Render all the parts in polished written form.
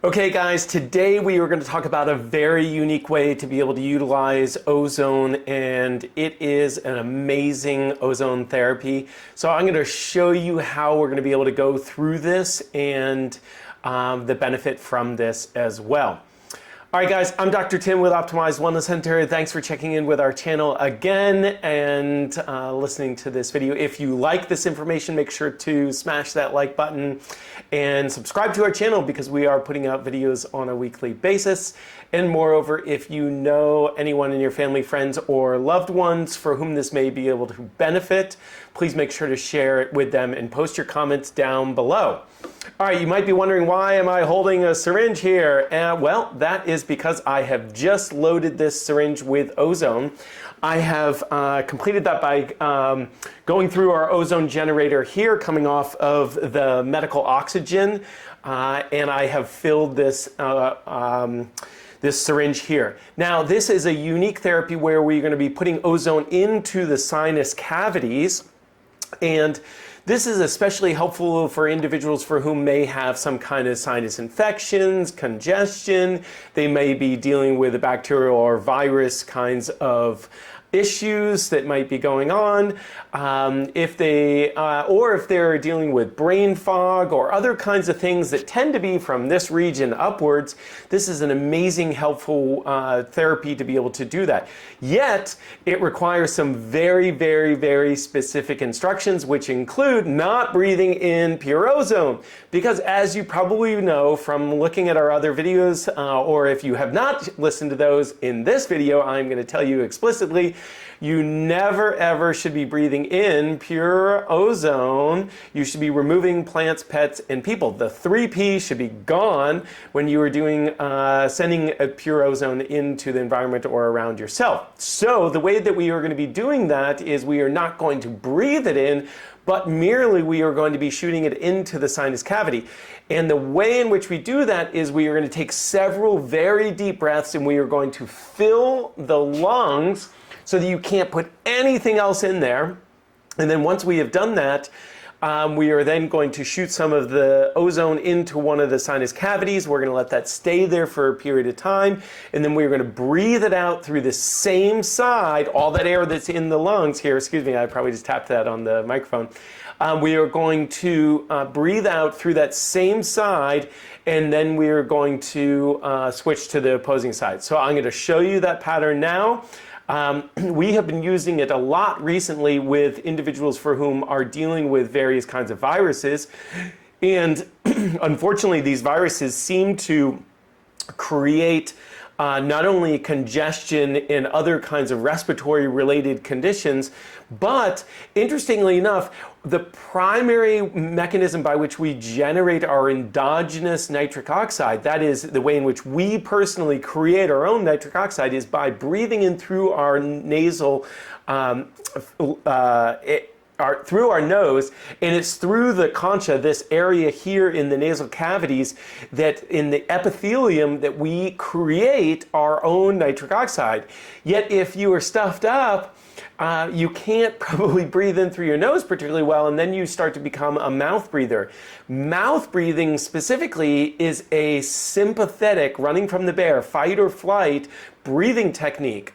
Okay guys, today we are going to talk about a very unique way to be able to utilize ozone, and it is an amazing ozone therapy. So I'm going to show you how we're going to be able to go through this and the benefit from this as well. All right guys, I'm Dr. Tim with Optimized Wellness Center. Thanks for checking in with our channel again and listening to this video. If you like this information, make sure to smash that like button and subscribe to our channel because we are putting out videos on a weekly basis. And moreover, if you know anyone in your family, friends, or loved ones for whom this may be able to benefit, please make sure to share it with them and post your comments down below. All right, you might be wondering, why am I holding a syringe here? Well, that is because I have just loaded this syringe with ozone. I have completed that by going through our ozone generator here, coming off of the medical oxygen, and I have filled this this syringe here. Now, this is a unique therapy where we're going to be putting ozone into the sinus cavities, and this is especially helpful for individuals for whom may have some kind of sinus infections, congestion. They may be dealing with a bacterial or virus kinds of issues that might be going on, if they're dealing with brain fog or other kinds of things that tend to be from this region upwards. This is an amazing, helpful therapy to be able to do that. Yet, it requires some very, very, very specific instructions, which include not breathing in pure ozone. Because as you probably know from looking at our other videos, or if you have not listened to those in this video, I'm going to tell you explicitly, you never ever should be breathing in pure ozone. You should be removing plants, pets, and people. The 3 P should be gone when you are doing sending a pure ozone into the environment or around yourself. So the way that we are going to be doing that is we are not going to breathe it in, but merely we are going to be shooting it into the sinus cavity. And the way in which we do that is we are going to take several very deep breaths, and we are going to fill the lungs so that you can't put anything else in there. And then once we have done that, we are then going to shoot some of the ozone into one of the sinus cavities. We're going to let that stay there for a period of time, and then we're going to breathe it out through the same side, all that air that's in the lungs here. Excuse me, I probably just tapped that on the microphone. We are going to breathe out through that same side, and then we are going to switch to the opposing side. So I'm going to show you that pattern now. We have been using it a lot recently with individuals for whom are dealing with various kinds of viruses. And unfortunately, these viruses seem to create not only congestion and other kinds of respiratory related conditions, but interestingly enough, the primary mechanism by which we generate our endogenous nitric oxide, that is the way in which we personally create our own nitric oxide, is by breathing in through our nasal through our nose, and it's through the concha, this area here in the nasal cavities, that in the epithelium that we create our own nitric oxide. Yet if you are stuffed up, you can't probably breathe in through your nose particularly well, and then you start to become a mouth breather. Mouth breathing specifically is a sympathetic, running from the bear, fight or flight breathing technique.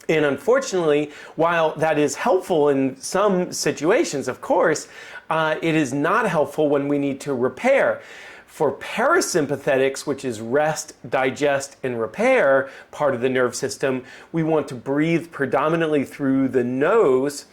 And unfortunately, while that is helpful in some situations, of course, it is not helpful when we need to repair. For parasympathetics, which is rest, digest, and repair part of the nerve system, we want to breathe predominantly through the nose.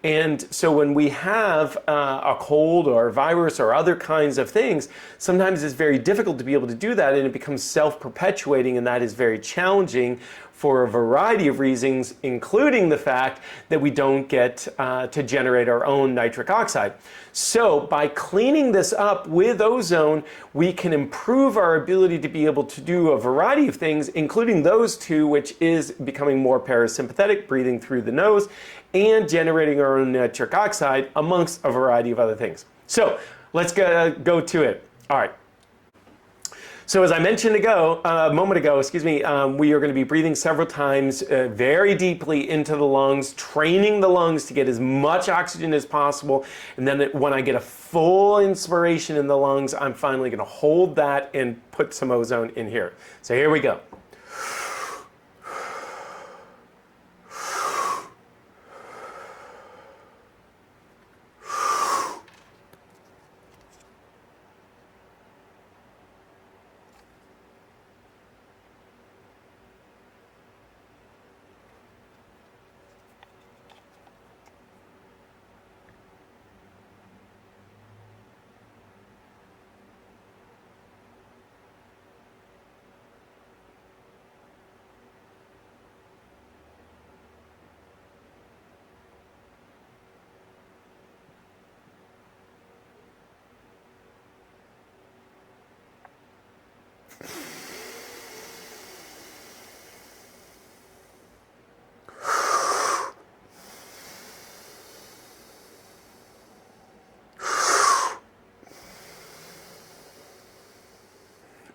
And so when we have a cold or a virus or other kinds of things, sometimes it's very difficult to be able to do that, and it becomes self-perpetuating, and that is very challenging for a variety of reasons, including the fact that we don't get to generate our own nitric oxide. So by cleaning this up with ozone, we can improve our ability to be able to do a variety of things, including those two, which is becoming more parasympathetic, breathing through the nose, and generating our own nitric oxide, amongst a variety of other things. So let's go to it. All right. So as I mentioned a moment ago, we are going to be breathing several times very deeply into the lungs, training the lungs to get as much oxygen as possible. And then when I get a full inspiration in the lungs, I'm finally going to hold that and put some ozone in here. So here we go.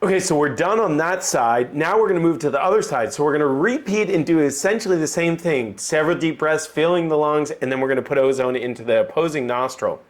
Okay, so we're done on that side. Now we're going to move to the other side. So we're going to repeat and do essentially the same thing. Several deep breaths, filling the lungs, and then we're going to put ozone into the opposing nostril.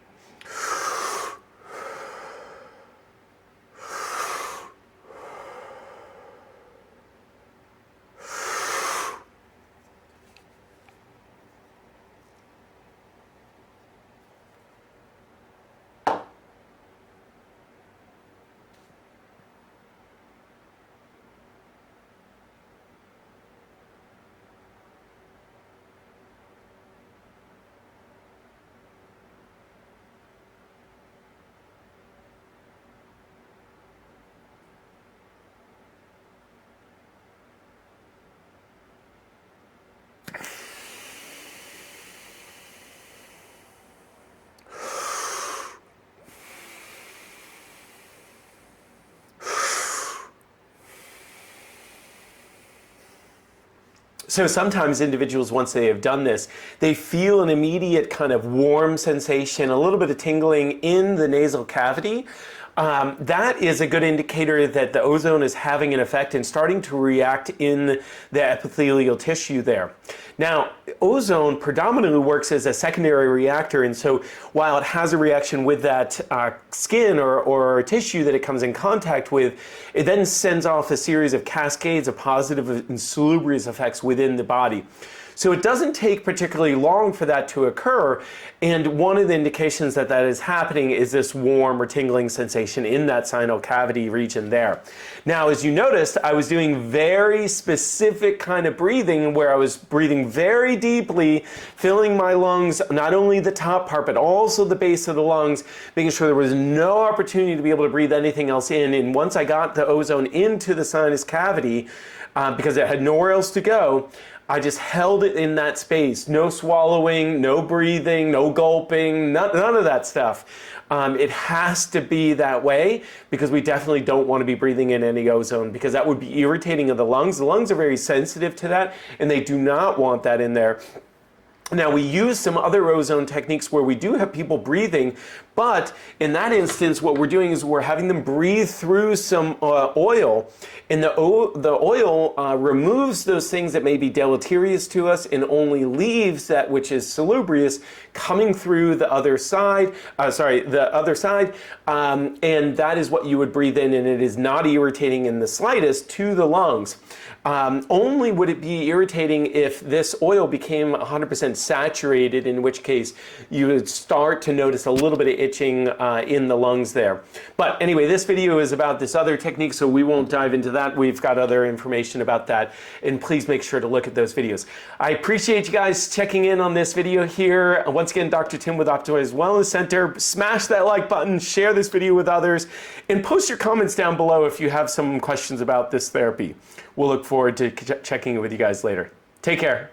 So sometimes individuals, once they have done this, they feel an immediate kind of warm sensation, a little bit of tingling in the nasal cavity. That is a good indicator that the ozone is having an effect and starting to react in the epithelial tissue there. Now, ozone predominantly works as a secondary reactor, and so while it has a reaction with that skin or tissue that it comes in contact with, it then sends off a series of cascades of positive and salubrious effects within the body. So it doesn't take particularly long for that to occur, and one of the indications that that is happening is this warm or tingling sensation in that sinus cavity region there. Now, as you noticed, I was doing very specific kind of breathing where I was breathing very deeply, filling my lungs, not only the top part, but also the base of the lungs, making sure there was no opportunity to be able to breathe anything else in. And once I got the ozone into the sinus cavity, because it had nowhere else to go, I just held it in that space. No swallowing, no breathing, no gulping, none of that stuff. It has to be that way because we definitely don't want to be breathing in any ozone because that would be irritating of the lungs. The lungs are very sensitive to that and they do not want that in there. Now, we use some other ozone techniques where we do have people breathing, but in that instance, what we're doing is we're having them breathe through some oil, and the oil removes those things that may be deleterious to us and only leaves that which is salubrious coming through the other side, and that is what you would breathe in, and it is not irritating in the slightest to the lungs. Only would it be irritating if this oil became 100% saturated, in which case you would start to notice a little bit of itching in the lungs there. But anyway, this video is about this other technique, so we won't dive into that. We've got other information about that, and please make sure to look at those videos. I appreciate you guys checking in on this video here. Once again, Dr. Tim with Optimized Wellness Center. Smash that like button, share this video with others, and post your comments down below if you have some questions about this therapy. We'll look forward to checking in with you guys later. Take care.